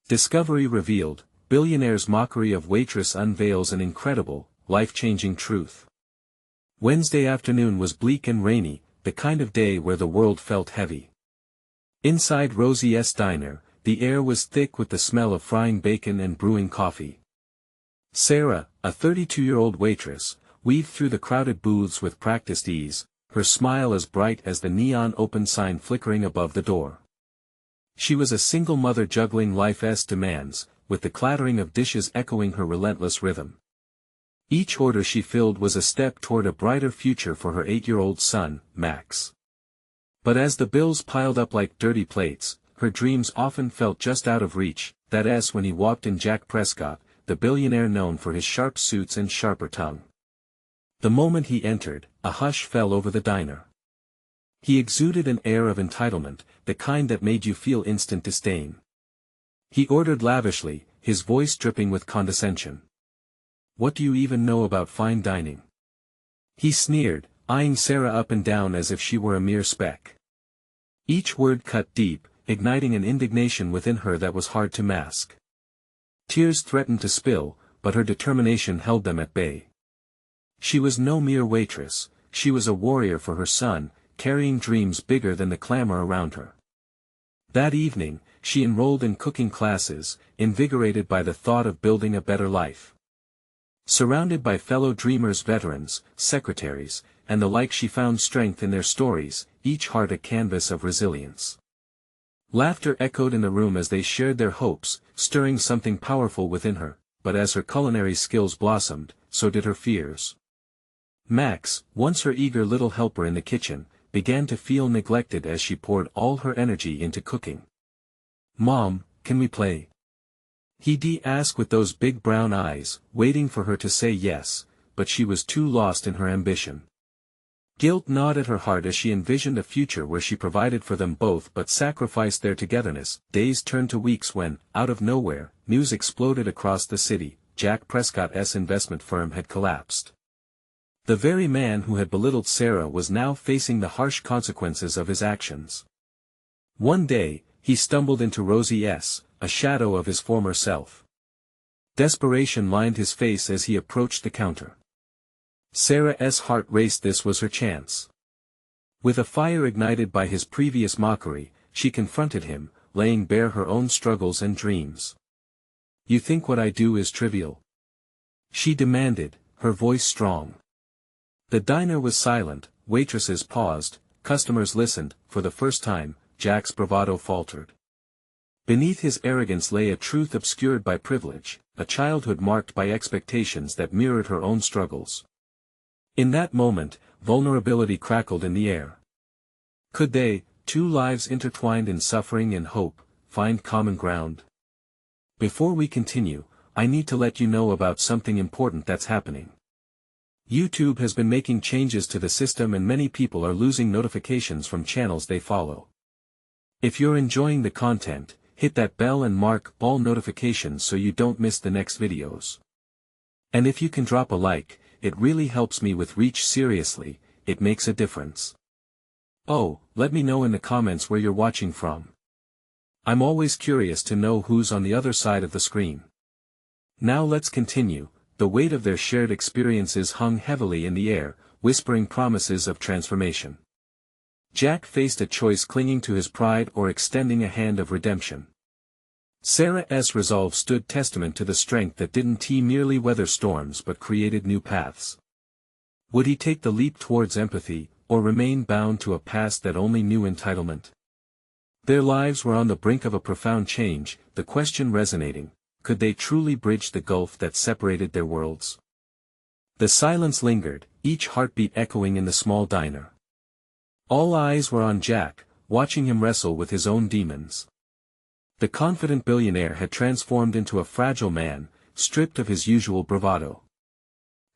Discovery revealed, Billionaire's Mockery of Waitress unveils an incredible, life-changing truth. Wednesday afternoon was bleak and rainy, the kind of day where the world felt heavy. Inside Rosie's diner, the air was thick with the smell of frying bacon and brewing coffee. Sarah, a 32-year-old waitress, weaved through the crowded booths with practiced ease, her smile as bright as the neon open sign flickering above the door. She was a single mother juggling life's demands, with the clattering of dishes echoing her relentless rhythm. Each order she filled was a step toward a brighter future for her 8-year-old son, Max. But as the bills piled up like dirty plates, her dreams often felt just out of reach, that is when he walked in Jack Prescott, the billionaire known for his sharp suits and sharper tongue. The moment he entered, a hush fell over the diner. He exuded an air of entitlement, the kind that made you feel instant disdain. He ordered lavishly, his voice dripping with condescension. "What do you even know about fine dining?" he sneered, eyeing Sarah up and down as if she were a mere speck. Each word cut deep, igniting an indignation within her that was hard to mask. Tears threatened to spill, but her determination held them at bay. She was no mere waitress, she was a warrior for her son, carrying dreams bigger than the clamor around her. That evening, she enrolled in cooking classes, invigorated by the thought of building a better life. Surrounded by fellow dreamers, veterans, secretaries, and the like, she found strength in their stories, each heart a canvas of resilience. Laughter echoed in the room as they shared their hopes, stirring something powerful within her, but as her culinary skills blossomed, so did her fears. Max, once her eager little helper in the kitchen, began to feel neglected as she poured all her energy into cooking. "Mom, can we play?" He'd ask with those big brown eyes, waiting for her to say yes, but she was too lost in her ambition. Guilt gnawed at her heart as she envisioned a future where she provided for them both but sacrificed their togetherness. Days turned to weeks when, out of nowhere, news exploded across the city: Jack Prescott's investment firm had collapsed. The very man who had belittled Sarah was now facing the harsh consequences of his actions. One day, he stumbled into Rosie's, a shadow of his former self. Desperation lined his face as he approached the counter. Sarah's heart raced. This was her chance. With a fire ignited by his previous mockery, she confronted him, laying bare her own struggles and dreams. "You think what I do is trivial?" she demanded, her voice strong. The diner was silent, waitresses paused, customers listened. For the first time, Jack's bravado faltered. Beneath his arrogance lay a truth obscured by privilege, a childhood marked by expectations that mirrored her own struggles. In that moment, vulnerability crackled in the air. Could they, two lives intertwined in suffering and hope, find common ground? Before we continue, I need to let you know about something important that's happening. YouTube has been making changes to the system and many people are losing notifications from channels they follow. If you're enjoying the content, hit that bell and mark all notifications so you don't miss the next videos. And if you can drop a like, it really helps me with reach. Seriously, it makes a difference. Oh, let me know in the comments where you're watching from. I'm always curious to know who's on the other side of the screen. Now let's continue. The weight of their shared experiences hung heavily in the air, whispering promises of transformation. Jack faced a choice: clinging to his pride or extending a hand of redemption. Sarah's resolve stood testament to the strength that didn't merely weather storms but created new paths. Would he take the leap towards empathy, or remain bound to a past that only knew entitlement? Their lives were on the brink of a profound change, the question resonating: could they truly bridge the gulf that separated their worlds? The silence lingered, each heartbeat echoing in the small diner. All eyes were on Jack, watching him wrestle with his own demons. The confident billionaire had transformed into a fragile man, stripped of his usual bravado.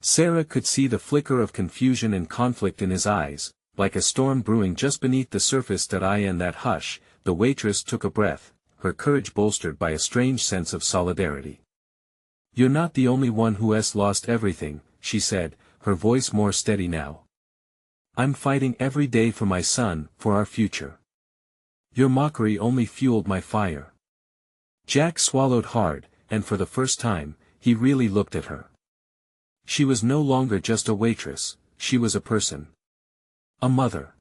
Sarah could see the flicker of confusion and conflict in his eyes, like a storm brewing just beneath the surface. In that hush, the waitress took a breath, her courage bolstered by a strange sense of solidarity. "You're not the only one who has lost everything," she said, her voice more steady now. "I'm fighting every day for my son, for our future. Your mockery only fueled my fire." Jack swallowed hard, and for the first time, he really looked at her. She was no longer just a waitress, she was a person. A mother.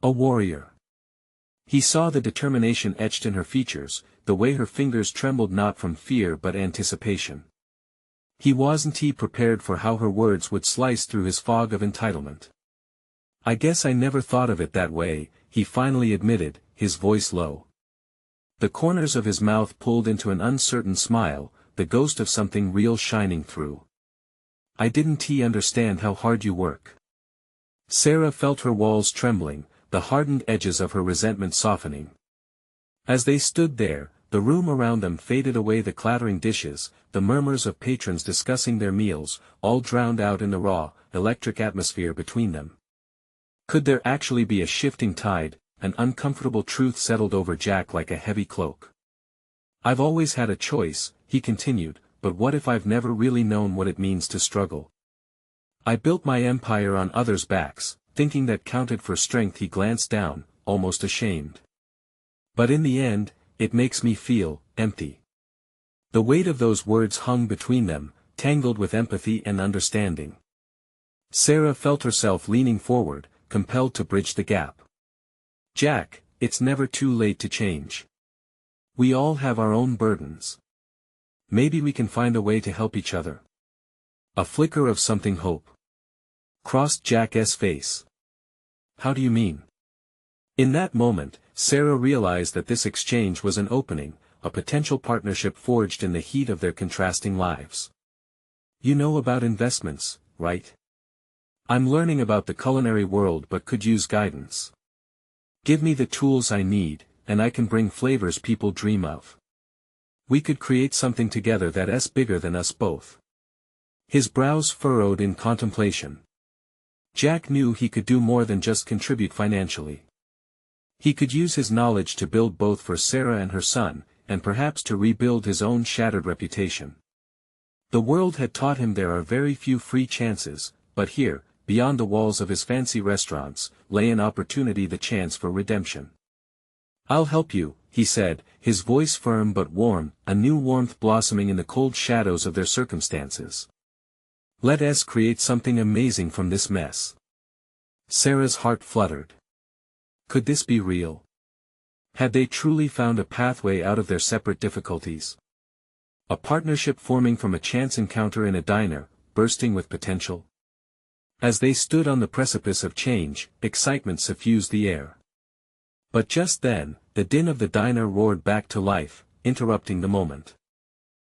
A warrior. He saw the determination etched in her features, the way her fingers trembled not from fear but anticipation. He wasn't prepared for how her words would slice through his fog of entitlement. "I guess I never thought of it that way," he finally admitted, his voice low. The corners of his mouth pulled into an uncertain smile, the ghost of something real shining through. "I didn't understand how hard you work." Sarah felt her walls trembling, the hardened edges of her resentment softening. As they stood there, the room around them faded away, the clattering dishes, the murmurs of patrons discussing their meals, all drowned out in the raw, electric atmosphere between them. Could there actually be a shifting tide? An uncomfortable truth settled over Jack like a heavy cloak. "I've always had a choice," he continued, "but what if I've never really known what it means to struggle? I built my empire on others' backs, thinking that counted for strength." He glanced down, almost ashamed. "But in the end, it makes me feel empty." The weight of those words hung between them, tangled with empathy and understanding. Sarah felt herself leaning forward, compelled to bridge the gap. "Jack, it's never too late to change. We all have our own burdens. Maybe we can find a way to help each other." A flicker of something hope crossed Jack's face. "How do you mean?" In that moment, Sarah realized that this exchange was an opening, a potential partnership forged in the heat of their contrasting lives. "You know about investments, right? I'm learning about the culinary world but could use guidance. Give me the tools I need, and I can bring flavors people dream of. We could create something together that's bigger than us both." His brows furrowed in contemplation. Jack knew he could do more than just contribute financially. He could use his knowledge to build both for Sarah and her son, and perhaps to rebuild his own shattered reputation. The world had taught him there are very few free chances, but here, beyond the walls of his fancy restaurants, lay an opportunity, the chance for redemption. "I'll help you," he said, his voice firm but warm, a new warmth blossoming in the cold shadows of their circumstances. "Let us create something amazing from this mess." Sarah's heart fluttered. Could this be real? Had they truly found a pathway out of their separate difficulties? A partnership forming from a chance encounter in a diner, bursting with potential? As they stood on the precipice of change, excitement suffused the air. But just then, the din of the diner roared back to life, interrupting the moment.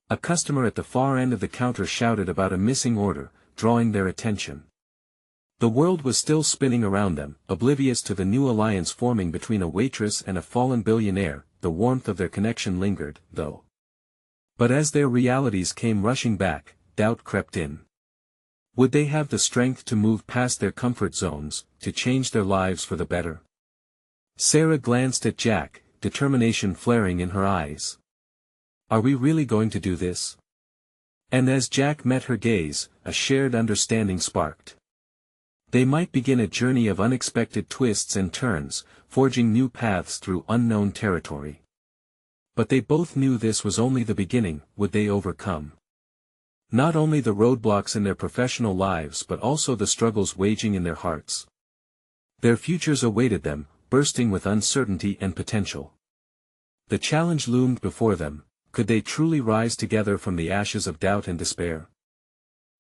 A customer at the far end of the counter shouted about a missing order, drawing their attention. The world was still spinning around them, oblivious to the new alliance forming between a waitress and a fallen billionaire. The warmth of their connection lingered, though. But as their realities came rushing back, doubt crept in. Would they have the strength to move past their comfort zones, to change their lives for the better? Sarah glanced at Jack, determination flaring in her eyes. "Are we really going to do this?" And as Jack met her gaze, a shared understanding sparked. They might begin a journey of unexpected twists and turns, forging new paths through unknown territory. But they both knew this was only the beginning. Would they overcome not only the roadblocks in their professional lives but also the struggles waging in their hearts? Their futures awaited them, bursting with uncertainty and potential. The challenge loomed before them. Could they truly rise together from the ashes of doubt and despair?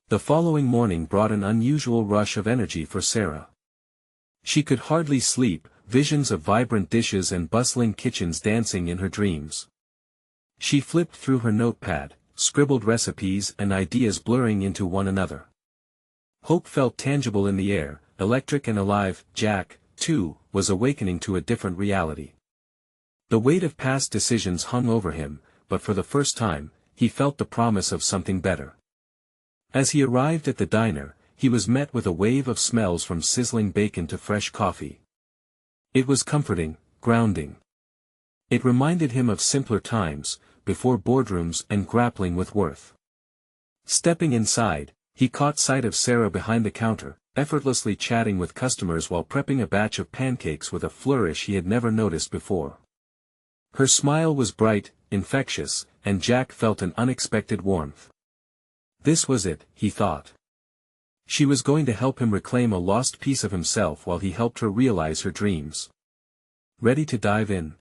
The following morning brought an unusual rush of energy for Sarah. She could hardly sleep, visions of vibrant dishes and bustling kitchens dancing in her dreams. She flipped through her notepad, scribbled recipes and ideas blurring into one another. Hope felt tangible in the air, electric and alive. Jack, too, was awakening to a different reality. The weight of past decisions hung over him, but for the first time, he felt the promise of something better. As he arrived at the diner, he was met with a wave of smells from sizzling bacon to fresh coffee. It was comforting, grounding. It reminded him of simpler times, before boardrooms and grappling with worth. Stepping inside, he caught sight of Sarah behind the counter, effortlessly chatting with customers while prepping a batch of pancakes with a flourish he had never noticed before. Her smile was bright, infectious, and Jack felt an unexpected warmth. This was it, he thought. She was going to help him reclaim a lost piece of himself while he helped her realize her dreams. Ready to dive in?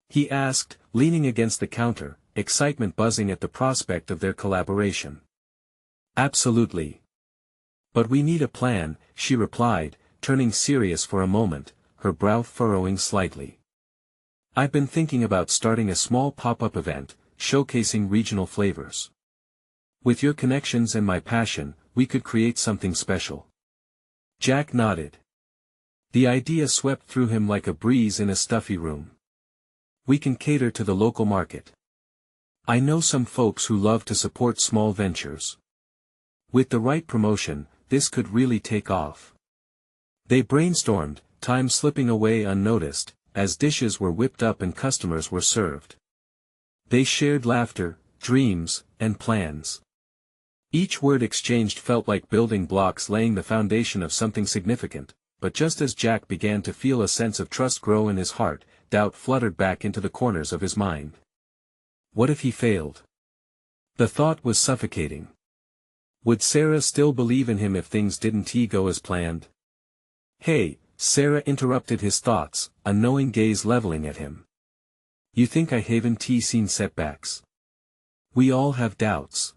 He asked, leaning against the counter, excitement buzzing at the prospect of their collaboration. Absolutely. But we need a plan, she replied, turning serious for a moment, her brow furrowing slightly. I've been thinking about starting a small pop-up event, showcasing regional flavors. With your connections and my passion, we could create something special. Jack nodded. The idea swept through him like a breeze in a stuffy room. We can cater to the local market. I know some folks who love to support small ventures. With the right promotion, this could really take off. They brainstormed, time slipping away unnoticed, as dishes were whipped up and customers were served. They shared laughter, dreams, and plans. Each word exchanged felt like building blocks laying the foundation of something significant, but just as Jack began to feel a sense of trust grow in his heart, doubt fluttered back into the corners of his mind. What if he failed? The thought was suffocating. Would Sarah still believe in him if things didn't go as planned? Hey, Sarah interrupted his thoughts, a knowing gaze leveling at him. You think I haven't seen setbacks? We all have doubts.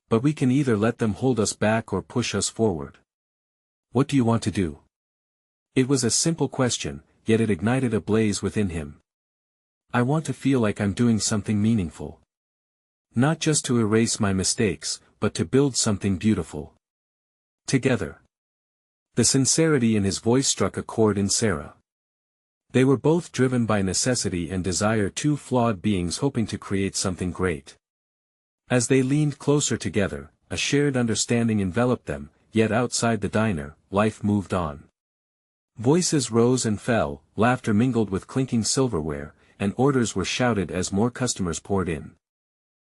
But we can either let them hold us back or push us forward. What do you want to do? It was a simple question, yet it ignited a blaze within him. I want to feel like I'm doing something meaningful. Not just to erase my mistakes, but to build something beautiful. Together. The sincerity in his voice struck a chord in Sarah. They were both driven by necessity and desire, two flawed beings hoping to create something great. As they leaned closer together, a shared understanding enveloped them, yet outside the diner, life moved on. Voices rose and fell, laughter mingled with clinking silverware, and orders were shouted as more customers poured in.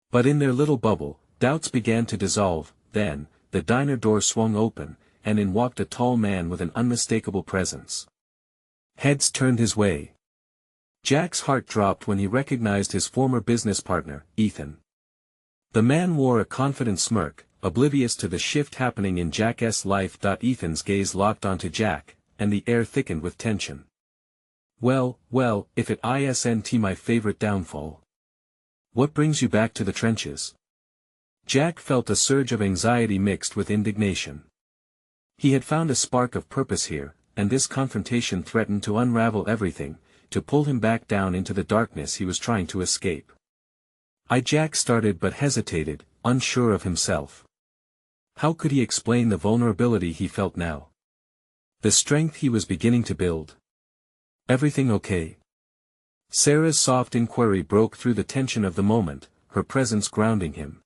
But in their little bubble, doubts began to dissolve. Then, the diner door swung open, and in walked a tall man with an unmistakable presence. Heads turned his way. Jack's heart dropped when he recognized his former business partner, Ethan. The man wore a confident smirk, oblivious to the shift happening in Jack's life. Ethan's gaze locked onto Jack, and the air thickened with tension. Well, if it isn't my favorite downfall. What brings you back to the trenches? Jack felt a surge of anxiety mixed with indignation. He had found a spark of purpose here, and this confrontation threatened to unravel everything, to pull him back down into the darkness he was trying to escape. Jack started but hesitated, unsure of himself. How could he explain the vulnerability he felt now? The strength he was beginning to build. Everything okay? Sarah's soft inquiry broke through the tension of the moment, her presence grounding him.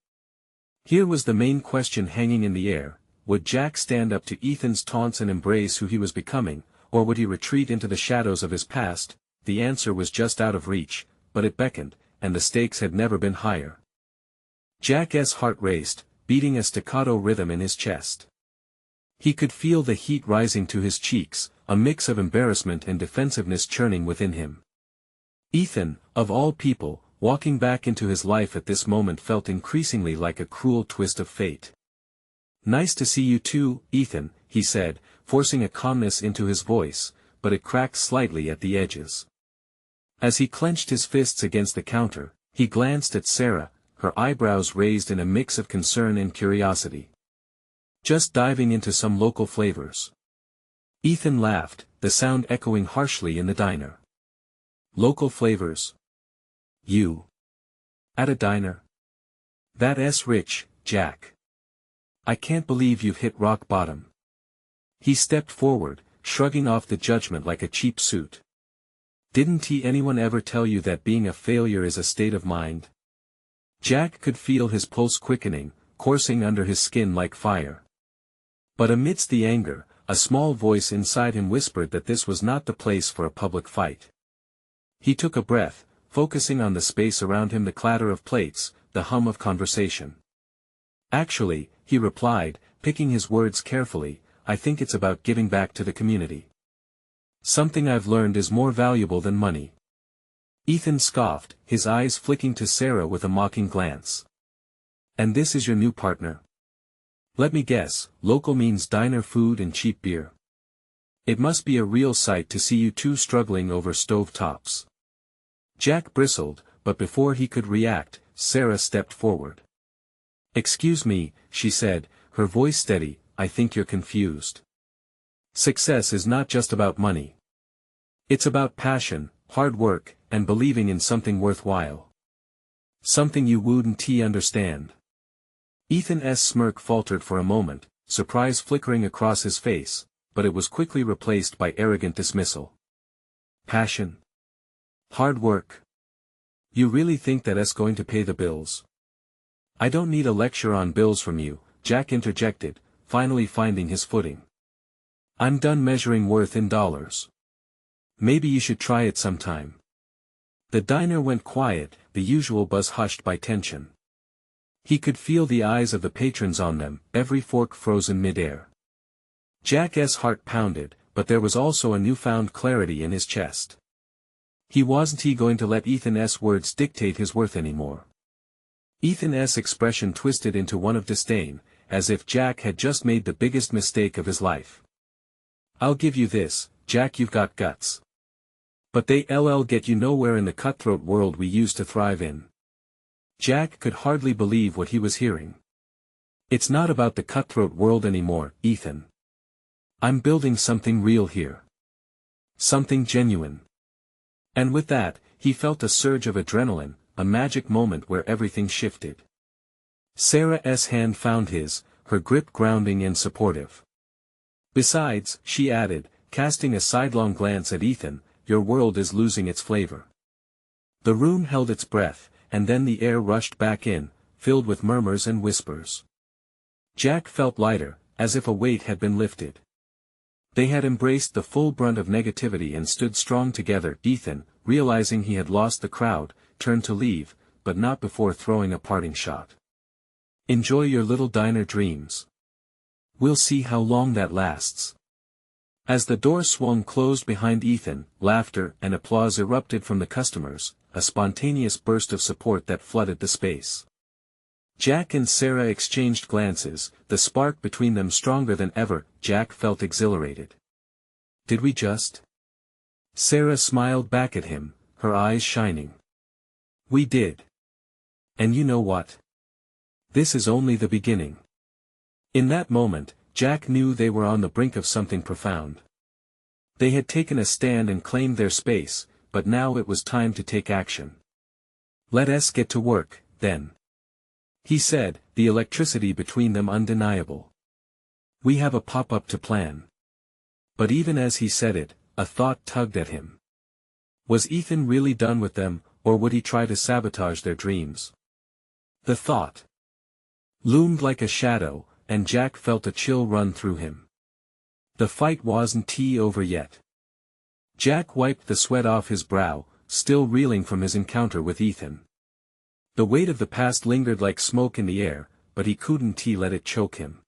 Here was the main question hanging in the air: would Jack stand up to Ethan's taunts and embrace who he was becoming, or would he retreat into the shadows of his past? The answer was just out of reach, but it beckoned, and the stakes had never been higher. Jack's heart raced, beating a staccato rhythm in his chest. He could feel the heat rising to his cheeks, a mix of embarrassment and defensiveness churning within him. Ethan, of all people, walking back into his life at this moment felt increasingly like a cruel twist of fate. Nice to see you too, Ethan, he said, forcing a calmness into his voice, but it cracked slightly at the edges. As he clenched his fists against the counter, he glanced at Sarah, her eyebrows raised in a mix of concern and curiosity. Just diving into some local flavors. Ethan laughed, the sound echoing harshly in the diner. Local flavors? You? At a diner? That's rich, Jack. I can't believe you've hit rock bottom. He stepped forward, shrugging off the judgment like a cheap suit. Didn't anyone ever tell you that being a failure is a state of mind? Jack could feel his pulse quickening, coursing under his skin like fire. But amidst the anger, a small voice inside him whispered that this was not the place for a public fight. He took a breath, focusing on the space around him, the clatter of plates, the hum of conversation. Actually, he replied, picking his words carefully, I think it's about giving back to the community. Something I've learned is more valuable than money. Ethan scoffed, his eyes flicking to Sarah with a mocking glance. And this is your new partner? Let me guess, local means diner food and cheap beer. It must be a real sight to see you two struggling over stove tops. Jack bristled, but before he could react, Sarah stepped forward. Excuse me, she said, her voice steady, I think you're confused. Success is not just about money. It's about passion, hard work, and believing in something worthwhile. Something you wouldn't understand. Ethan's smirk faltered for a moment, surprise flickering across his face, but it was quickly replaced by arrogant dismissal. Passion. Hard work. You really think that's going to pay the bills? I don't need a lecture on bills from you, Jack interjected, finally finding his footing. I'm done measuring worth in dollars. Maybe you should try it sometime. The diner went quiet, the usual buzz hushed by tension. He could feel the eyes of the patrons on them, every fork frozen mid-air. Jack's heart pounded, but there was also a newfound clarity in his chest. He wasn't going to let Ethan's words dictate his worth anymore. Ethan's expression twisted into one of disdain, as if Jack had just made the biggest mistake of his life. I'll give you this, Jack, you've got guts. But they'll get you nowhere in the cutthroat world we used to thrive in. Jack could hardly believe what he was hearing. It's not about the cutthroat world anymore, Ethan. I'm building something real here. Something genuine. And with that, he felt a surge of adrenaline, a magic moment where everything shifted. Sarah's hand found his, her grip grounding and supportive. Besides, she added, casting a sidelong glance at Ethan, your world is losing its flavor. The room held its breath, and then the air rushed back in, filled with murmurs and whispers. Jack felt lighter, as if a weight had been lifted. They had embraced the full brunt of negativity and stood strong together. Ethan, realizing he had lost the crowd, turned to leave, but not before throwing a parting shot. Enjoy your little diner dreams. We'll see how long that lasts. As the door swung closed behind Ethan, laughter and applause erupted from the customers, a spontaneous burst of support that flooded the space. Jack and Sarah exchanged glances, the spark between them stronger than ever. Jack felt exhilarated. Did we just? Sarah smiled back at him, her eyes shining. We did. And you know what? This is only the beginning. In that moment, Jack knew they were on the brink of something profound. They had taken a stand and claimed their space, but now it was time to take action. Let us get to work, then. He said, the electricity between them undeniable. We have a pop-up to plan. But even as he said it, a thought tugged at him. Was Ethan really done with them, or would he try to sabotage their dreams? The thought loomed like a shadow, and Jack felt a chill run through him. The fight wasn't over yet. Jack wiped the sweat off his brow, still reeling from his encounter with Ethan. The weight of the past lingered like smoke in the air, but he couldn't let it choke him.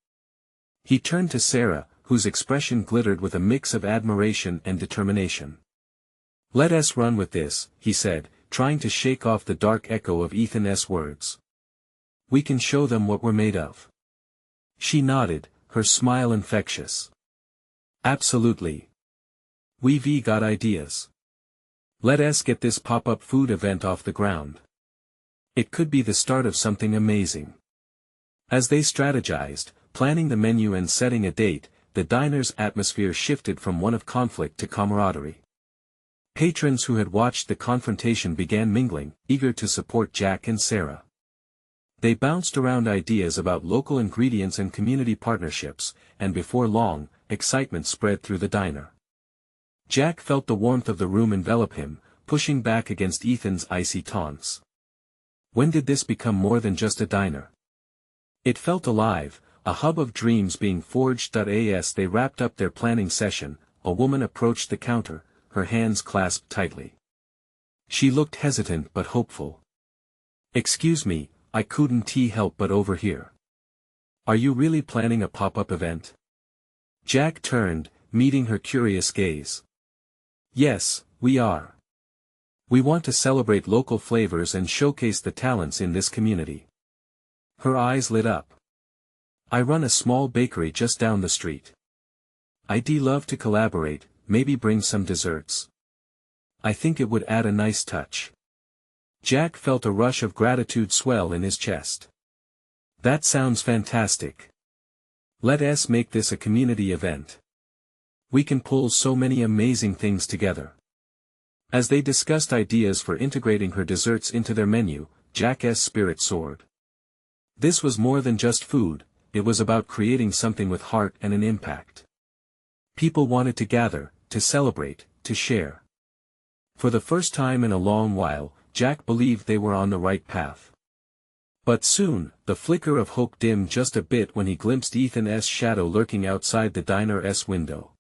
He turned to Sarah, whose expression glittered with a mix of admiration and determination. Let us run with this, he said, trying to shake off the dark echo of Ethan's words. We can show them what we're made of. She nodded, her smile infectious. Absolutely. We've got ideas. Let us get this pop-up food event off the ground. It could be the start of something amazing. As they strategized, planning the menu and setting a date, the diner's atmosphere shifted from one of conflict to camaraderie. Patrons who had watched the confrontation began mingling, eager to support Jack and Sarah. They bounced around ideas about local ingredients and community partnerships, and before long, excitement spread through the diner. Jack felt the warmth of the room envelop him, pushing back against Ethan's icy taunts. When did this become more than just a diner? It felt alive, a hub of dreams being forged. As they wrapped up their planning session, a woman approached the counter, her hands clasped tightly. She looked hesitant but hopeful. Excuse me, I couldn't help but overhear. Are you really planning a pop-up event? Jack turned, meeting her curious gaze. Yes, we are. We want to celebrate local flavors and showcase the talents in this community. Her eyes lit up. I run a small bakery just down the street. I'd love to collaborate, maybe bring some desserts. I think it would add a nice touch. Jack felt a rush of gratitude swell in his chest. That sounds fantastic. Let us make this a community event. We can pull so many amazing things together. As they discussed ideas for integrating her desserts into their menu, Jack's spirit soared. This was more than just food, it was about creating something with heart and an impact. People wanted to gather, to celebrate, to share. For the first time in a long while, Jack believed they were on the right path. But soon, the flicker of hope dimmed just a bit when he glimpsed Ethan's shadow lurking outside the diner's window.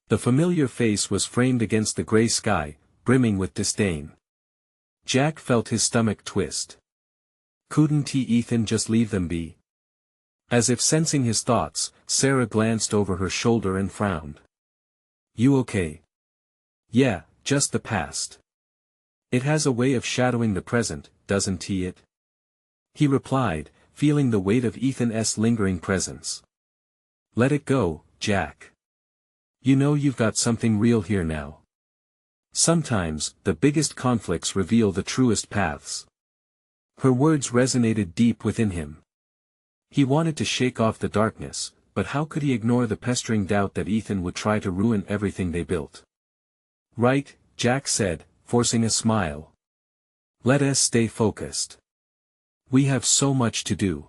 The familiar face was framed against the gray sky, brimming with disdain. Jack felt his stomach twist. Couldn't Ethan just leave them be? As if sensing his thoughts, Sarah glanced over her shoulder and frowned. You okay? Yeah, just the past. It has a way of shadowing the present, doesn't it? He replied, feeling the weight of Ethan's lingering presence. Let it go, Jack. You know you've got something real here now. Sometimes, the biggest conflicts reveal the truest paths. Her words resonated deep within him. He wanted to shake off the darkness, but how could he ignore the pestering doubt that Ethan would try to ruin everything they built? Right, Jack said, forcing a smile. Let us stay focused. We have so much to do.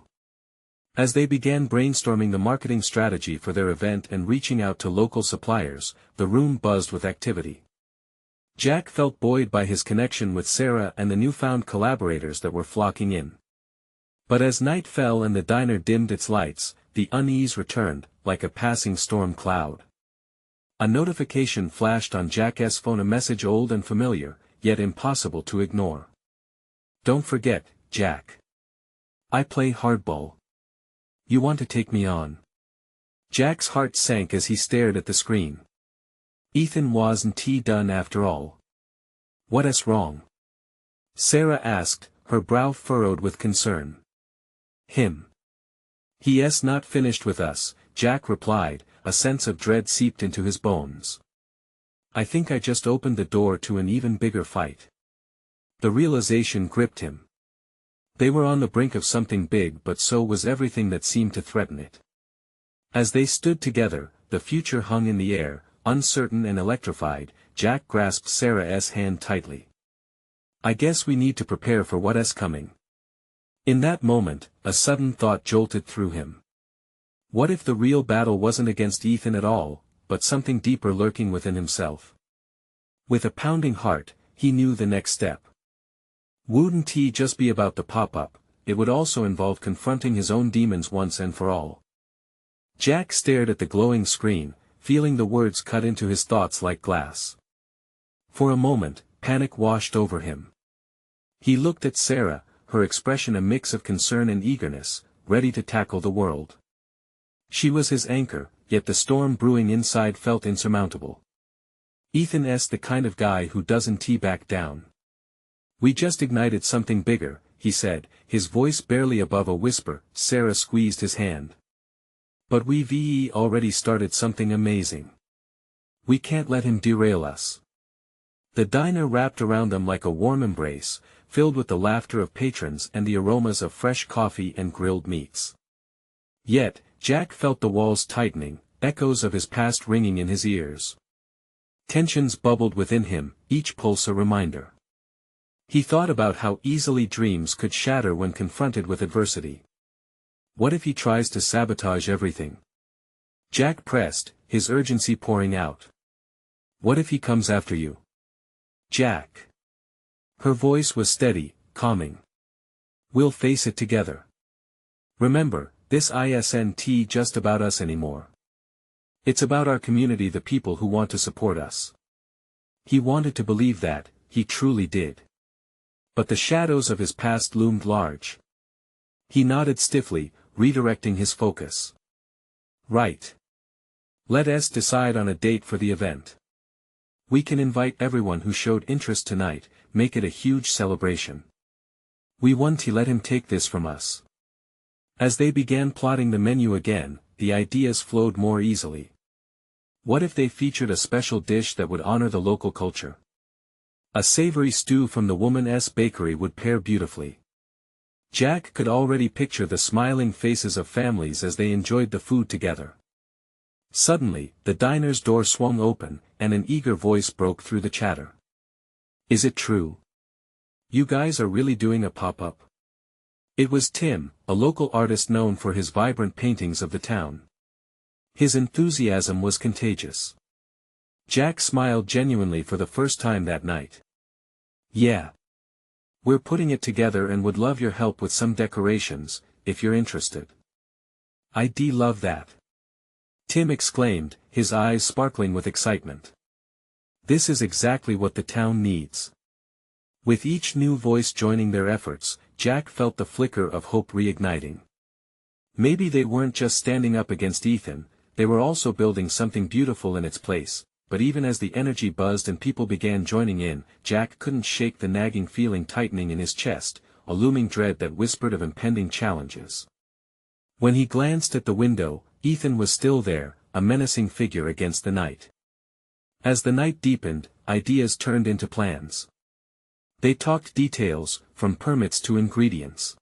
As they began brainstorming the marketing strategy for their event and reaching out to local suppliers, the room buzzed with activity. Jack felt buoyed by his connection with Sarah and the newfound collaborators that were flocking in. But as night fell and the diner dimmed its lights, the unease returned, like a passing storm cloud. A notification flashed on Jack's phone, a message old and familiar, yet impossible to ignore. Don't forget, Jack. I play hardball. You want to take me on? Jack's heart sank as he stared at the screen. Ethan wasn't done after all. What's wrong? Sarah asked, her brow furrowed with concern. Him. He's not finished with us, Jack replied, a sense of dread seeped into his bones. I think I just opened the door to an even bigger fight. The realization gripped him. They were on the brink of something big, but so was everything that seemed to threaten it. As they stood together, the future hung in the air, uncertain and electrified. Jack grasped Sarah's hand tightly. I guess we need to prepare for what's coming. In that moment, a sudden thought jolted through him. What if the real battle wasn't against Ethan at all, but something deeper lurking within himself? With a pounding heart, he knew the next step. Wouldn't he just be about the pop-up, it would also involve confronting his own demons once and for all. Jack stared at the glowing screen, feeling the words cut into his thoughts like glass. For a moment, panic washed over him. He looked at Sarah, her expression a mix of concern and eagerness, ready to tackle the world. She was his anchor, yet the storm brewing inside felt insurmountable. Ethan's the kind of guy who doesn't back down. We just ignited something bigger, he said, his voice barely above a whisper. Sarah squeezed his hand. But we've already started something amazing. We can't let him derail us. The diner wrapped around them like a warm embrace, filled with the laughter of patrons and the aromas of fresh coffee and grilled meats. Yet, Jack felt the walls tightening, echoes of his past ringing in his ears. Tensions bubbled within him, each pulse a reminder. He thought about how easily dreams could shatter when confronted with adversity. What if he tries to sabotage everything? Jack pressed, his urgency pouring out. What if he comes after you? Jack. Her voice was steady, calming. We'll face it together. Remember, this isn't just about us anymore. It's about our community, the people who want to support us. He wanted to believe that, he truly did. But the shadows of his past loomed large. He nodded stiffly, redirecting his focus. Right. Let us decide on a date for the event. We can invite everyone who showed interest tonight, make it a huge celebration. We want to let him take this from us. As they began plotting the menu again, the ideas flowed more easily. What if they featured a special dish that would honor the local culture? A savory stew from the woman's bakery would pair beautifully. Jack could already picture the smiling faces of families as they enjoyed the food together. Suddenly, the diner's door swung open, and an eager voice broke through the chatter. Is it true? You guys are really doing a pop-up? It was Tim, a local artist known for his vibrant paintings of the town. His enthusiasm was contagious. Jack smiled genuinely for the first time that night. Yeah. We're putting it together and would love your help with some decorations, if you're interested. I'd love that. Tim exclaimed, his eyes sparkling with excitement. This is exactly what the town needs. With each new voice joining their efforts, Jack felt the flicker of hope reigniting. Maybe they weren't just standing up against Ethan, they were also building something beautiful in its place, but even as the energy buzzed and people began joining in, Jack couldn't shake the nagging feeling tightening in his chest, a looming dread that whispered of impending challenges. When he glanced at the window, Ethan was still there, a menacing figure against the night. As the night deepened, ideas turned into plans. They talked details, from permits to ingredients.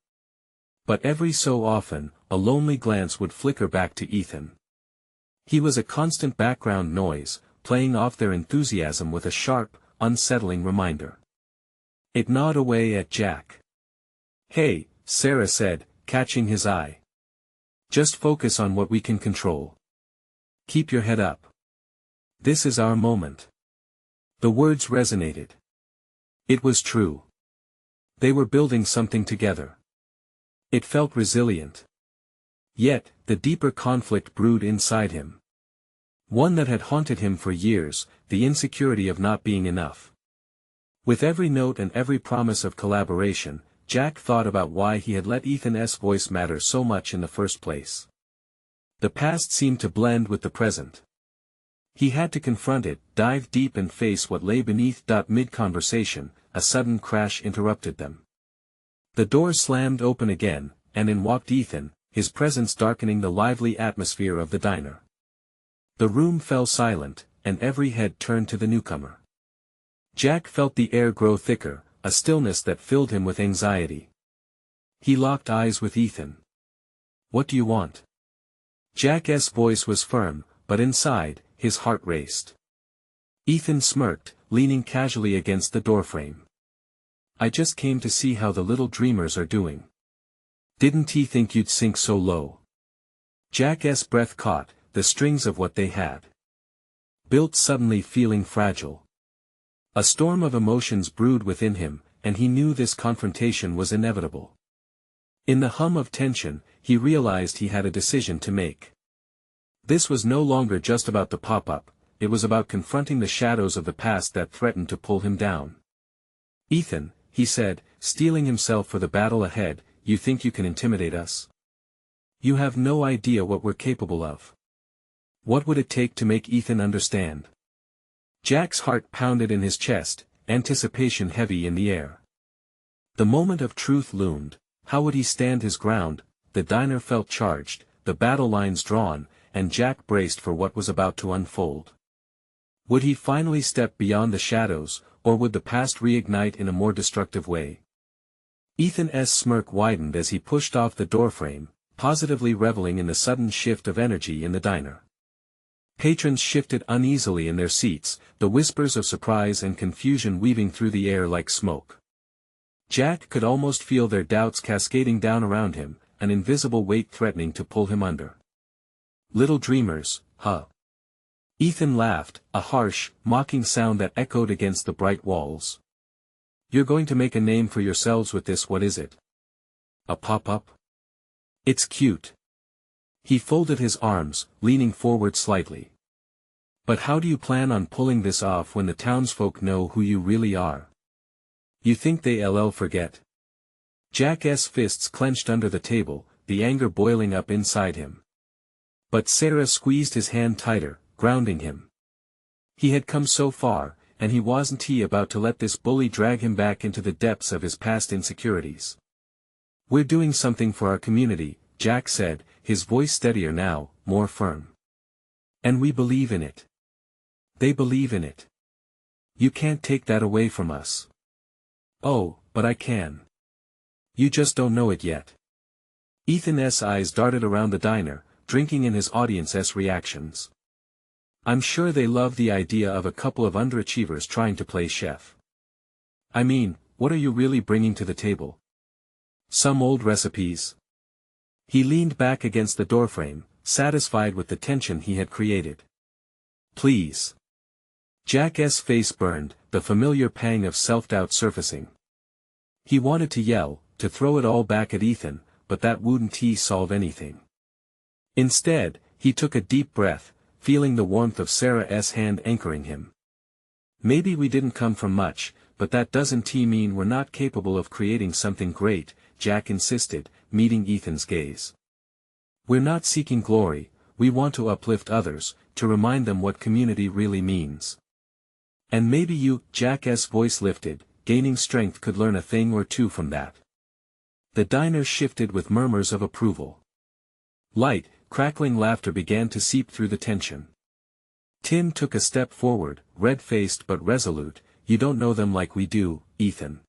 But every so often, a lonely glance would flicker back to Ethan. He was a constant background noise, playing off their enthusiasm with a sharp, unsettling reminder. It gnawed away at Jack. Hey, Sarah said, catching his eye. Just focus on what we can control. Keep your head up. This is our moment. The words resonated. It was true. They were building something together. It felt resilient. Yet, the deeper conflict brewed inside him. One that had haunted him for years, the insecurity of not being enough. With every note and every promise of collaboration, Jack thought about why he had let Ethan's voice matter so much in the first place. The past seemed to blend with the present. He had to confront it, dive deep and face what lay beneath. Mid-conversation, a sudden crash interrupted them. The door slammed open again, and in walked Ethan, his presence darkening the lively atmosphere of the diner. The room fell silent, and every head turned to the newcomer. Jack felt the air grow thicker, a stillness that filled him with anxiety. He locked eyes with Ethan. What do you want? Jack's voice was firm, but inside, his heart raced. Ethan smirked, leaning casually against the doorframe. I just came to see how the little dreamers are doing. Didn't he think you'd sink so low? Jack's breath caught, the strings of what they had built suddenly feeling fragile. A storm of emotions brewed within him, and he knew this confrontation was inevitable. In the hum of tension, he realized he had a decision to make. This was no longer just about the pop-up, it was about confronting the shadows of the past that threatened to pull him down. Ethan, he said, steeling himself for the battle ahead, you think you can intimidate us? You have no idea what we're capable of. What would it take to make Ethan understand? Jack's heart pounded in his chest, anticipation heavy in the air. The moment of truth loomed. How would he stand his ground? The diner felt charged, the battle lines drawn, and Jack braced for what was about to unfold. Would he finally step beyond the shadows, or would the past reignite in a more destructive way? Ethan's smirk widened as he pushed off the doorframe, positively reveling in the sudden shift of energy in the diner. Patrons shifted uneasily in their seats, the whispers of surprise and confusion weaving through the air like smoke. Jack could almost feel their doubts cascading down around him, an invisible weight threatening to pull him under. Little dreamers, huh? Ethan laughed, a harsh, mocking sound that echoed against the bright walls. You're going to make a name for yourselves with this. What is it? A pop-up? It's cute. He folded his arms, leaning forward slightly. But how do you plan on pulling this off when the townsfolk know who you really are? You think they'll forget? Jack's fists clenched under the table, the anger boiling up inside him. But Sarah squeezed his hand tighter, grounding him. He had come so far, and he wasn't about to let this bully drag him back into the depths of his past insecurities. "We're doing something for our community," Jack said, his voice steadier now, more firm. "And we believe in it. They believe in it. You can't take that away from us." "Oh, but I can. You just don't know it yet." Ethan's eyes darted around the diner, drinking in his audience's reactions. "I'm sure they love the idea of a couple of underachievers trying to play chef. I mean, what are you really bringing to the table? Some old recipes?" He leaned back against the doorframe, satisfied with the tension he had created. "Please." Jack's face burned, the familiar pang of self-doubt surfacing. He wanted to yell, to throw it all back at Ethan, but that wouldn't solve anything. Instead, he took a deep breath, feeling the warmth of Sarah's hand anchoring him. "Maybe we didn't come from much, but that doesn't mean we're not capable of creating something great," Jack insisted, meeting Ethan's gaze. "We're not seeking glory, we want to uplift others, to remind them what community really means. And maybe you," Jack's voice lifted, gaining strength, "could learn a thing or two from that." The diner shifted with murmurs of approval. Light, crackling laughter began to seep through the tension. Tim took a step forward, red-faced but resolute. "You don't know them like we do, Ethan.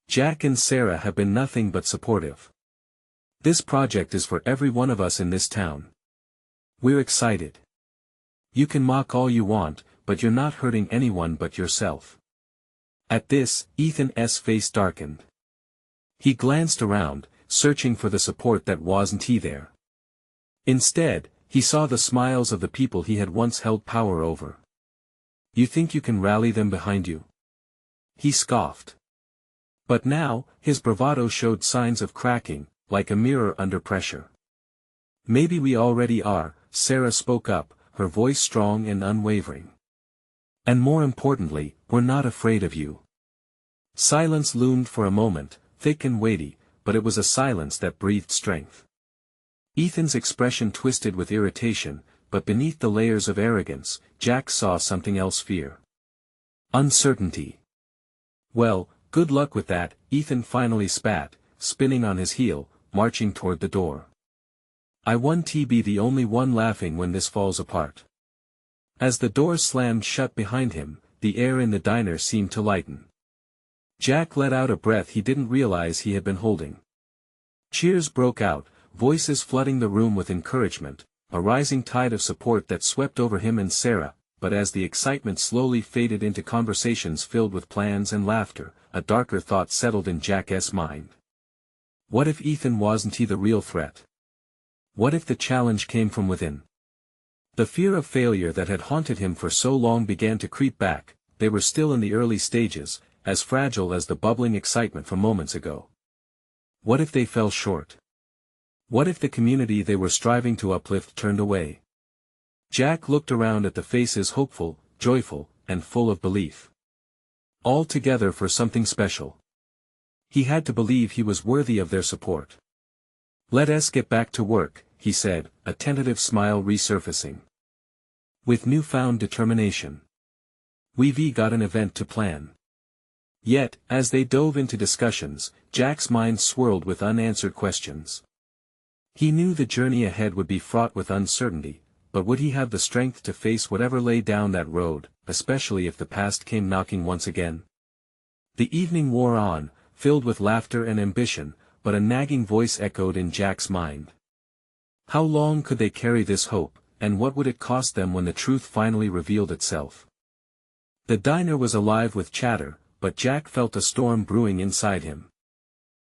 Jack and Sarah have been nothing but supportive. This project is for every one of us in this town. We're excited. You can mock all you want, but you're not hurting anyone but yourself." At this, Ethan's face darkened. He glanced around, searching for the support that wasn't there. Instead, he saw the smiles of the people he had once held power over. "You think you can rally them behind you?" he scoffed. But now, his bravado showed signs of cracking, like a mirror under pressure. "Maybe we already are," Sarah spoke up, her voice strong and unwavering. "And more importantly, we're not afraid of you." Silence loomed for a moment, thick and weighty, but it was a silence that breathed strength. Ethan's expression twisted with irritation, but beneath the layers of arrogance, Jack saw something else: fear. Uncertainty. "Well, good luck with that," Ethan finally spat, spinning on his heel, marching toward the door. "I won't be the only one laughing when this falls apart." As the door slammed shut behind him, the air in the diner seemed to lighten. Jack let out a breath he didn't realize he had been holding. Cheers broke out, voices flooding the room with encouragement, a rising tide of support that swept over him and Sarah, but as the excitement slowly faded into conversations filled with plans and laughter, a darker thought settled in Jack's mind. What if Ethan wasn't the real threat? What if the challenge came from within? The fear of failure that had haunted him for so long began to creep back. They were still in the early stages, as fragile as the bubbling excitement from moments ago. What if they fell short? What if the community they were striving to uplift turned away? Jack looked around at the faces, hopeful, joyful, and full of belief. All together for something special. He had to believe he was worthy of their support. "Let us get back to work," he said, a tentative smile resurfacing. With newfound determination. "We've got an event to plan." Yet, as they dove into discussions, Jack's mind swirled with unanswered questions. He knew the journey ahead would be fraught with uncertainty, but would he have the strength to face whatever lay down that road, especially if the past came knocking once again? The evening wore on, filled with laughter and ambition, but a nagging voice echoed in Jack's mind. How long could they carry this hope, and what would it cost them when the truth finally revealed itself? The diner was alive with chatter, but Jack felt a storm brewing inside him.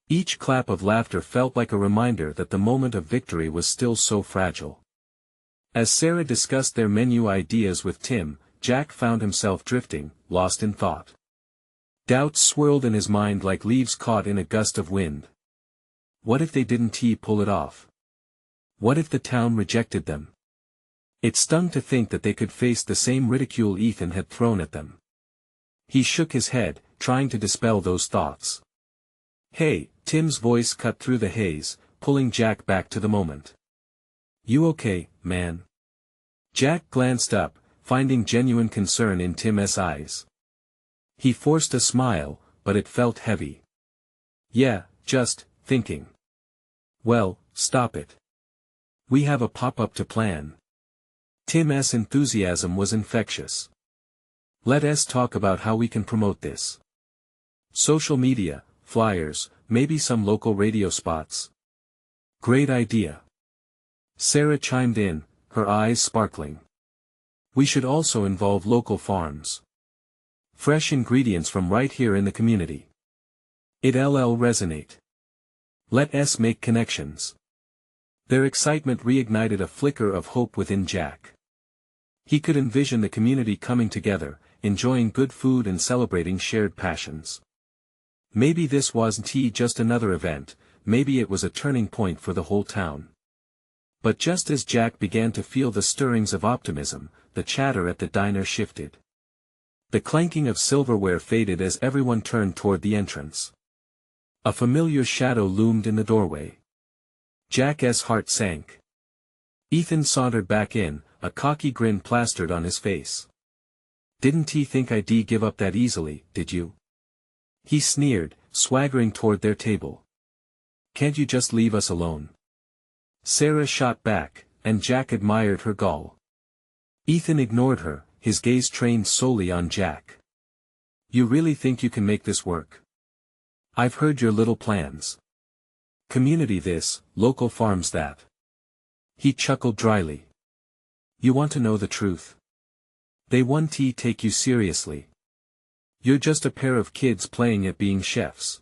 Each clap of laughter felt like a reminder that the moment of victory was still so fragile. As Sarah discussed their menu ideas with Tim, Jack found himself drifting, lost in thought. Doubts swirled in his mind like leaves caught in a gust of wind. What if they didn't pull it off? What if the town rejected them? It stung to think that they could face the same ridicule Ethan had thrown at them. He shook his head, trying to dispel those thoughts. "Hey," Tim's voice cut through the haze, pulling Jack back to the moment. "You okay, man?" Jack glanced up, finding genuine concern in Tim's eyes. He forced a smile, but it felt heavy. "Yeah, just thinking." "Well, stop it. We have a pop-up to plan." Tim's enthusiasm was infectious. "Let us talk about how we can promote this. Social media, flyers, maybe some local radio spots." "Great idea." Sarah chimed in, her eyes sparkling. "We should also involve local farms. Fresh ingredients from right here in the community. It'll resonate. Let us make connections." Their excitement reignited a flicker of hope within Jack. He could envision the community coming together, enjoying good food and celebrating shared passions. Maybe this wasn't just another event, maybe it was a turning point for the whole town. But just as Jack began to feel the stirrings of optimism, the chatter at the diner shifted. The clanking of silverware faded as everyone turned toward the entrance. A familiar shadow loomed in the doorway. Jack's heart sank. Ethan sauntered back in, a cocky grin plastered on his face. "Didn't he think I'd give up that easily, did you?" he sneered, swaggering toward their table. "Can't you just leave us alone?" Sarah shot back, and Jack admired her gall. Ethan ignored her, his gaze trained solely on Jack. "You really think you can make this work? I've heard your little plans. Community this, local farms that." He chuckled dryly. "You want to know the truth? They won't take you seriously. You're just a pair of kids playing at being chefs."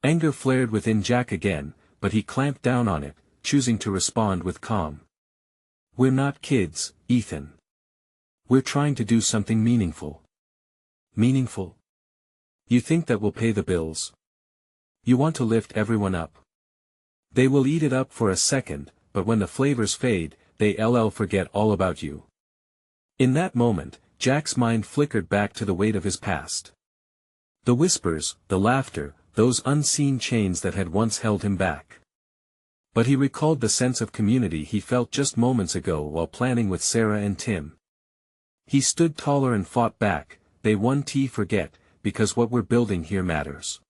Anger flared within Jack again, but he clamped down on it, choosing to respond with calm. "We're not kids, Ethan. We're trying to do something meaningful." "Meaningful? You think that will pay the bills? You want to lift everyone up? They will eat it up for a second, but when the flavors fade, they'll forget all about you." In that moment, Jack's mind flickered back to the weight of his past. The whispers, the laughter, those unseen chains that had once held him back. But he recalled the sense of community he felt just moments ago while planning with Sarah and Tim. He stood taller and fought back, "They won't forget, because what we're building here matters."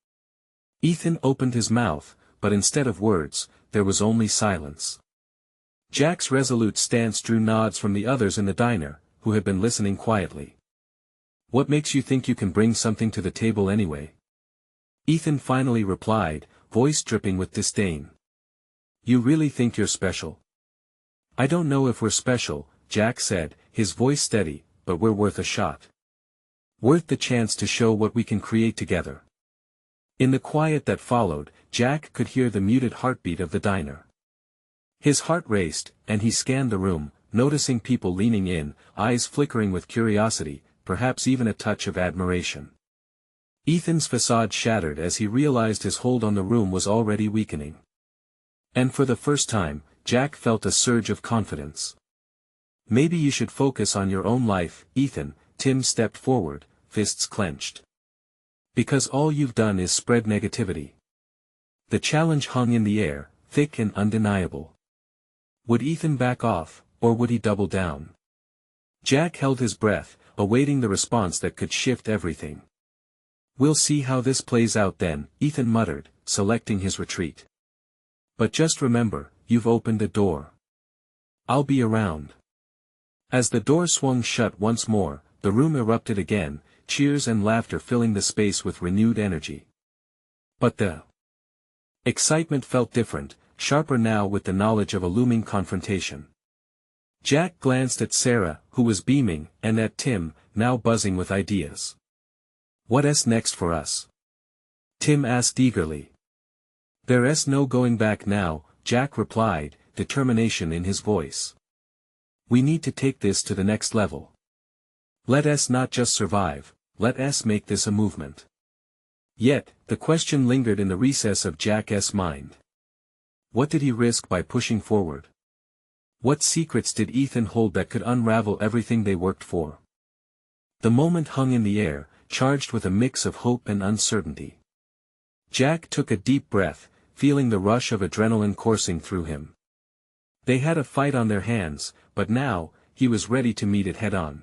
Ethan opened his mouth, but instead of words, there was only silence. Jack's resolute stance drew nods from the others in the diner, who had been listening quietly. "What makes you think you can bring something to the table anyway?" Ethan finally replied, voice dripping with disdain. "You really think you're special?" "I don't know if we're special," Jack said, his voice steady, "but we're worth a shot. Worth the chance to show what we can create together." In the quiet that followed, Jack could hear the muted heartbeat of the diner. His heart raced, and he scanned the room, noticing people leaning in, eyes flickering with curiosity, perhaps even a touch of admiration. Ethan's facade shattered as he realized his hold on the room was already weakening. And for the first time, Jack felt a surge of confidence. "Maybe you should focus on your own life, Ethan," Tim stepped forward, fists clenched. "Because all you've done is spread negativity." The challenge hung in the air, thick and undeniable. Would Ethan back off, or would he double down? Jack held his breath, awaiting the response that could shift everything. "We'll see how this plays out then," Ethan muttered, selecting his retreat. "But just remember, you've opened a door. I'll be around." As the door swung shut once more, the room erupted again, cheers and laughter filling the space with renewed energy. But the excitement felt different, sharper now with the knowledge of a looming confrontation. Jack glanced at Sarah, who was beaming, and at Tim, now buzzing with ideas. "What's next for us?" Tim asked eagerly. "There's no going back now," Jack replied, determination in his voice. "We need to take this to the next level. Let us not just survive, let us make this a movement." Yet, the question lingered in the recess of Jack's mind. What did he risk by pushing forward? What secrets did Ethan hold that could unravel everything they worked for? The moment hung in the air, charged with a mix of hope and uncertainty. Jack took a deep breath, feeling the rush of adrenaline coursing through him. They had a fight on their hands, but now, he was ready to meet it head-on.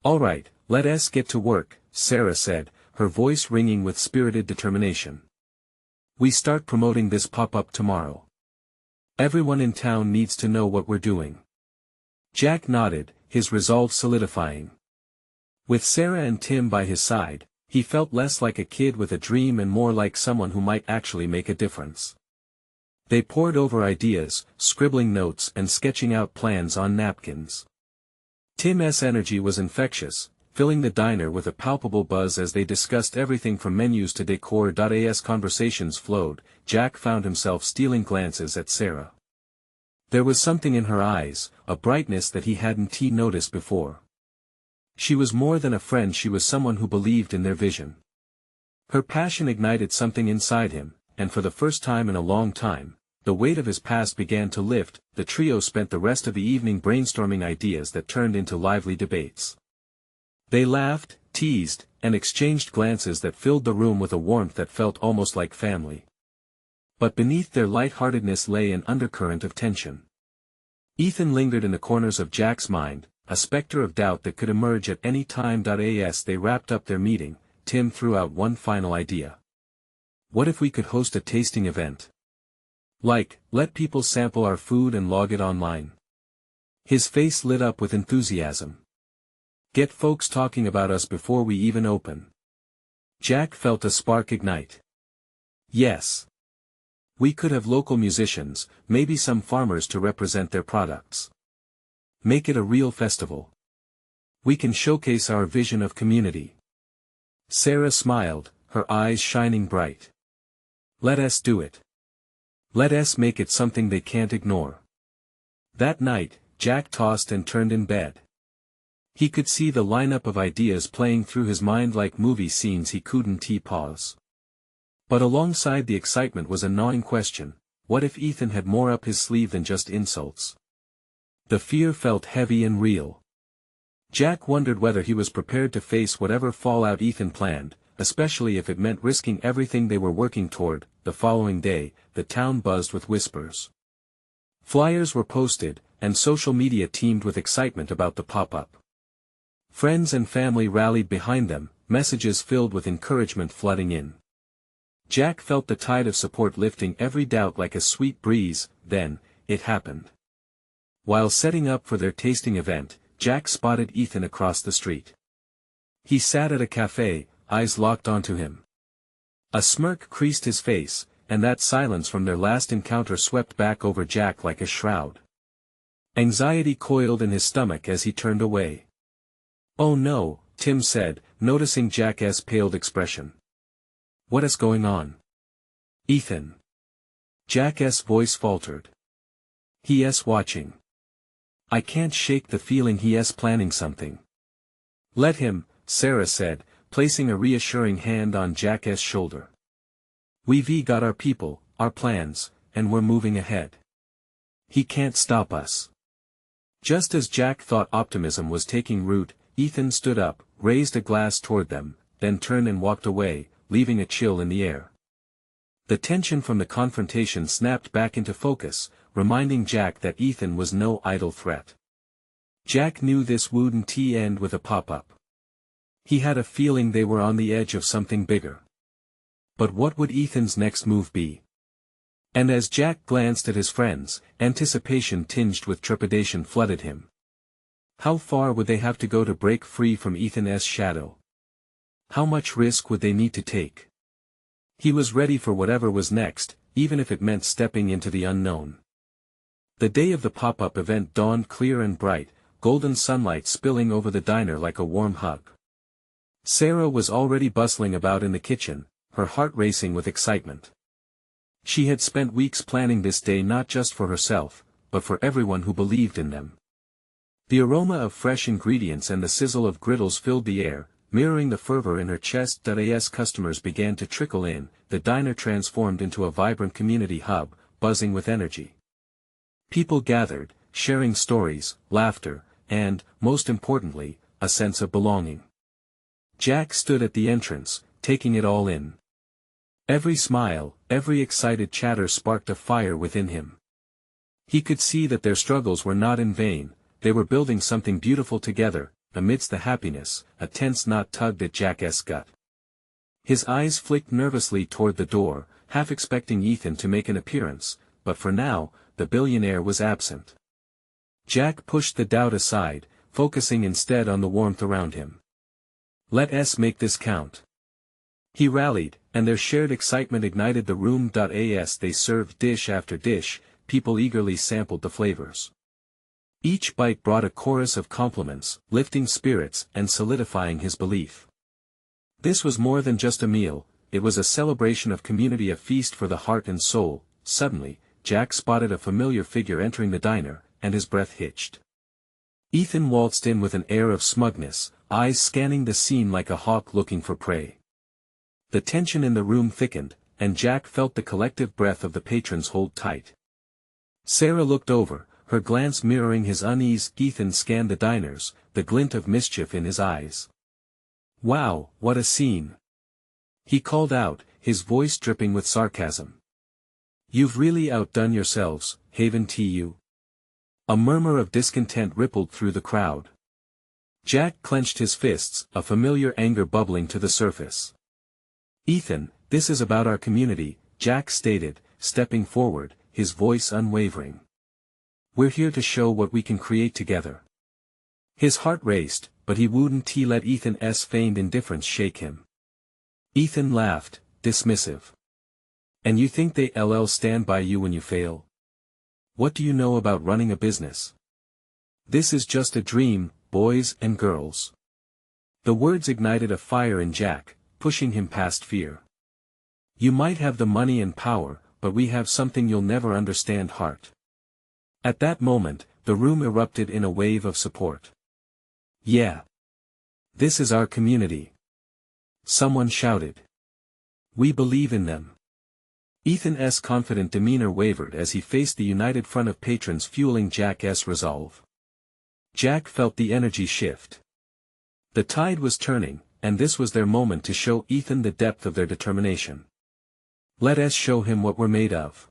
"All right, let us get to work," Sarah said, her voice ringing with spirited determination. "We start promoting this pop-up tomorrow. Everyone in town needs to know what we're doing." Jack nodded, his resolve solidifying. With Sarah and Tim by his side, he felt less like a kid with a dream and more like someone who might actually make a difference. They pored over ideas, scribbling notes and sketching out plans on napkins. Tim's energy was infectious, filling the diner with a palpable buzz as they discussed everything from menus to decor. As conversations flowed, Jack found himself stealing glances at Sarah. There was something in her eyes, a brightness that he hadn't noticed before. She was more than a friend, she was someone who believed in their vision. Her passion ignited something inside him, and for the first time in a long time, the weight of his past began to lift. The trio spent the rest of the evening brainstorming ideas that turned into lively debates. They laughed, teased, and exchanged glances that filled the room with a warmth that felt almost like family. But beneath their lightheartedness lay an undercurrent of tension. Ethan lingered in the corners of Jack's mind, a specter of doubt that could emerge at any time. As they wrapped up their meeting, Tim threw out one final idea. "What if we could host a tasting event? Like, let people sample our food and log it online." His face lit up with enthusiasm. "Get folks talking about us before we even open." Jack felt a spark ignite. "Yes. We could have local musicians, maybe some farmers to represent their products. Make it a real festival. We can showcase our vision of community." Sarah smiled, her eyes shining bright. "Let us do it. Let us make it something they can't ignore." That night, Jack tossed and turned in bed. He could see the lineup of ideas playing through his mind like movie scenes he couldn't pause. But alongside the excitement was a gnawing question: what if Ethan had more up his sleeve than just insults? The fear felt heavy and real. Jack wondered whether he was prepared to face whatever fallout Ethan planned, especially if it meant risking everything they were working toward. The following day, the town buzzed with whispers. Flyers were posted, and social media teemed with excitement about the pop-up. Friends and family rallied behind them, messages filled with encouragement flooding in. Jack felt the tide of support lifting every doubt like a sweet breeze. Then, it happened. While setting up for their tasting event, Jack spotted Ethan across the street. He sat at a cafe, eyes locked onto him. A smirk creased his face, and that silence from their last encounter swept back over Jack like a shroud. Anxiety coiled in his stomach as he turned away. "Oh no," Tim said, noticing Jack's paled expression. "What is going on?" "Ethan." Jack's voice faltered. "He's watching. I can't shake the feeling he's planning something." "Let him," Sarah said, placing a reassuring hand on Jack's shoulder. "We've got our people, our plans, and we're moving ahead. He can't stop us." Just as Jack thought optimism was taking root, Ethan stood up, raised a glass toward them, then turned and walked away, leaving a chill in the air. The tension from the confrontation snapped back into focus, reminding Jack that Ethan was no idle threat. Jack knew this wouldn't end with a pop-up. He had a feeling they were on the edge of something bigger. But what would Ethan's next move be? And as Jack glanced at his friends, anticipation tinged with trepidation flooded him. How far would they have to go to break free from Ethan's shadow? How much risk would they need to take? He was ready for whatever was next, even if it meant stepping into the unknown. The day of the pop-up event dawned clear and bright, golden sunlight spilling over the diner like a warm hug. Sarah was already bustling about in the kitchen, her heart racing with excitement. She had spent weeks planning this day not just for herself, but for everyone who believed in them. The aroma of fresh ingredients and the sizzle of griddles filled the air, mirroring the fervor in her chest. As customers began to trickle in, the diner transformed into a vibrant community hub, buzzing with energy. People gathered, sharing stories, laughter, and, most importantly, a sense of belonging. Jack stood at the entrance, taking it all in. Every smile, every excited chatter sparked a fire within him. He could see that their struggles were not in vain, they were building something beautiful together. Amidst the happiness, a tense knot tugged at Jack's gut. His eyes flicked nervously toward the door, half expecting Ethan to make an appearance, but for now, the billionaire was absent. Jack pushed the doubt aside, focusing instead on the warmth around him. Let us make this count. He rallied, and their shared excitement ignited the room. As they served dish after dish, people eagerly sampled the flavors. Each bite brought a chorus of compliments, lifting spirits and solidifying his belief. This was more than just a meal, it was a celebration of community, a feast for the heart and soul. Suddenly, Jack spotted a familiar figure entering the diner, and his breath hitched. Ethan waltzed in with an air of smugness, eyes scanning the scene like a hawk looking for prey. The tension in the room thickened, and Jack felt the collective breath of the patrons hold tight. Sarah looked over, her glance mirroring his unease. Ethan scanned the diners, the glint of mischief in his eyes. Wow, what a scene! He called out, his voice dripping with sarcasm. You've really outdone yourselves, haven't you? A murmur of discontent rippled through the crowd. Jack clenched his fists, a familiar anger bubbling to the surface. Ethan, this is about our community, Jack stated, stepping forward, his voice unwavering. We're here to show what we can create together. His heart raced, but he wouldn't let Ethan's feigned indifference shake him. Ethan laughed, dismissive. And you think they'll stand by you when you fail? What do you know about running a business? This is just a dream, boys and girls. The words ignited a fire in Jack, pushing him past fear. You might have the money and power, but we have something you'll never understand, heart. At that moment, the room erupted in a wave of support. Yeah. This is our community. Someone shouted. We believe in them. Ethan's confident demeanor wavered as he faced the united front of patrons, fueling Jack's resolve. Jack felt the energy shift. The tide was turning, and this was their moment to show Ethan the depth of their determination. Let us show him what we're made of.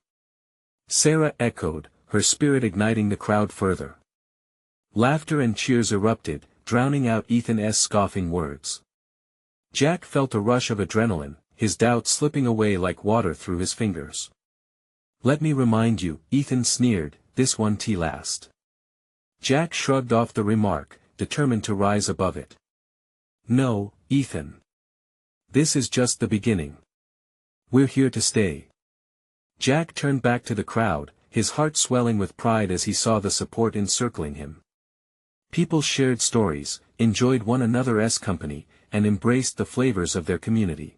Sarah echoed, her spirit igniting the crowd further. Laughter and cheers erupted, drowning out Ethan's scoffing words. Jack felt a rush of adrenaline, his doubts slipping away like water through his fingers. Let me remind you, Ethan sneered, this won't last. Jack shrugged off the remark, determined to rise above it. No, Ethan. This is just the beginning. We're here to stay. Jack turned back to the crowd, his heart swelling with pride as he saw the support encircling him. People shared stories, enjoyed one another's company, and embraced the flavors of their community.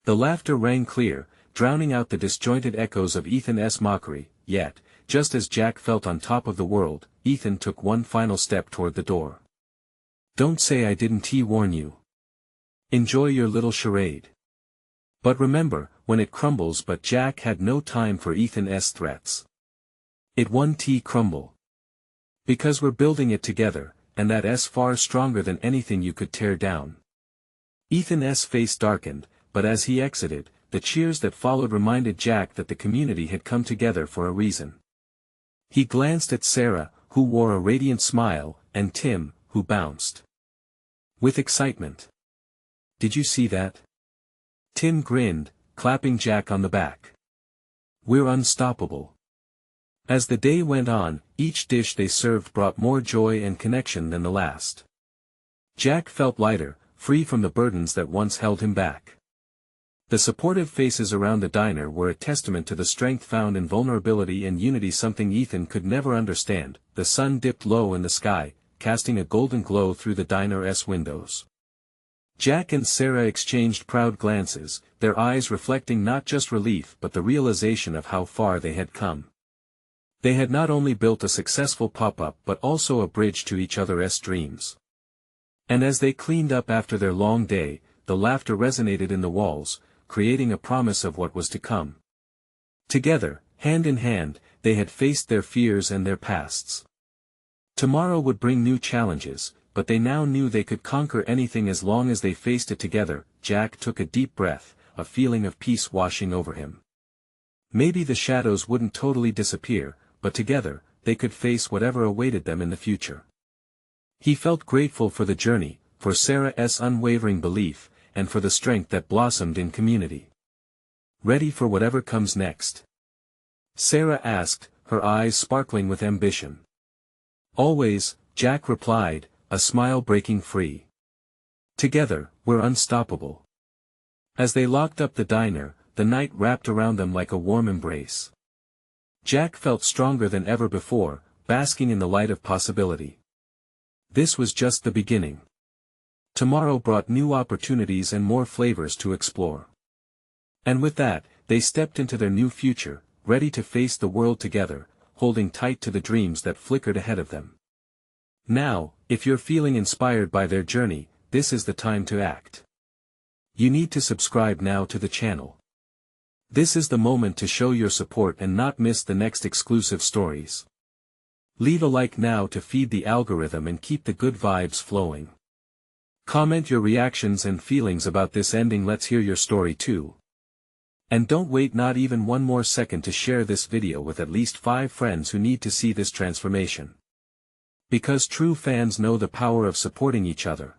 The laughter rang clear, drowning out the disjointed echoes of Ethan's mockery, yet, just as Jack felt on top of the world, Ethan took one final step toward the door. Don't say I didn't warn you. Enjoy your little charade. But remember, when it crumbles. But Jack had no time for Ethan's threats. It won't crumble. Because we're building it together, and that's far stronger than anything you could tear down. Ethan's face darkened, but as he exited, the cheers that followed reminded Jack that the community had come together for a reason. He glanced at Sarah, who wore a radiant smile, and Tim, who bounced with excitement. Did you see that? Tim grinned, clapping Jack on the back. We're unstoppable. As the day went on, each dish they served brought more joy and connection than the last. Jack felt lighter, free from the burdens that once held him back. The supportive faces around the diner were a testament to the strength found in vulnerability and unity, something Ethan could never understand. The sun dipped low in the sky, casting a golden glow through the diner's windows. Jack and Sarah exchanged proud glances, their eyes reflecting not just relief but the realization of how far they had come. They had not only built a successful pop-up but also a bridge to each other's dreams. And as they cleaned up after their long day, the laughter resonated in the walls, creating a promise of what was to come. Together, hand in hand, they had faced their fears and their pasts. Tomorrow would bring new challenges, but they now knew they could conquer anything as long as they faced it together. Jack took a deep breath, a feeling of peace washing over him. Maybe the shadows wouldn't totally disappear, but together, they could face whatever awaited them in the future. He felt grateful for the journey, for Sarah's unwavering belief, and for the strength that blossomed in community. Ready for whatever comes next? Sarah asked, her eyes sparkling with ambition. Always, Jack replied, a smile breaking free. Together, we're unstoppable. As they locked up the diner, the night wrapped around them like a warm embrace. Jack felt stronger than ever before, basking in the light of possibility. This was just the beginning. Tomorrow brought new opportunities and more flavors to explore. And with that, they stepped into their new future, ready to face the world together, holding tight to the dreams that flickered ahead of them. Now, if you're feeling inspired by their journey, this is the time to act. You need to subscribe now to the channel. This is the moment to show your support and not miss the next exclusive stories. Leave a like now to feed the algorithm and keep the good vibes flowing. Comment your reactions and feelings about this ending. Let's hear your story too. And don't wait not even one more second to share this video with at least 5 friends who need to see this transformation. Because true fans know the power of supporting each other.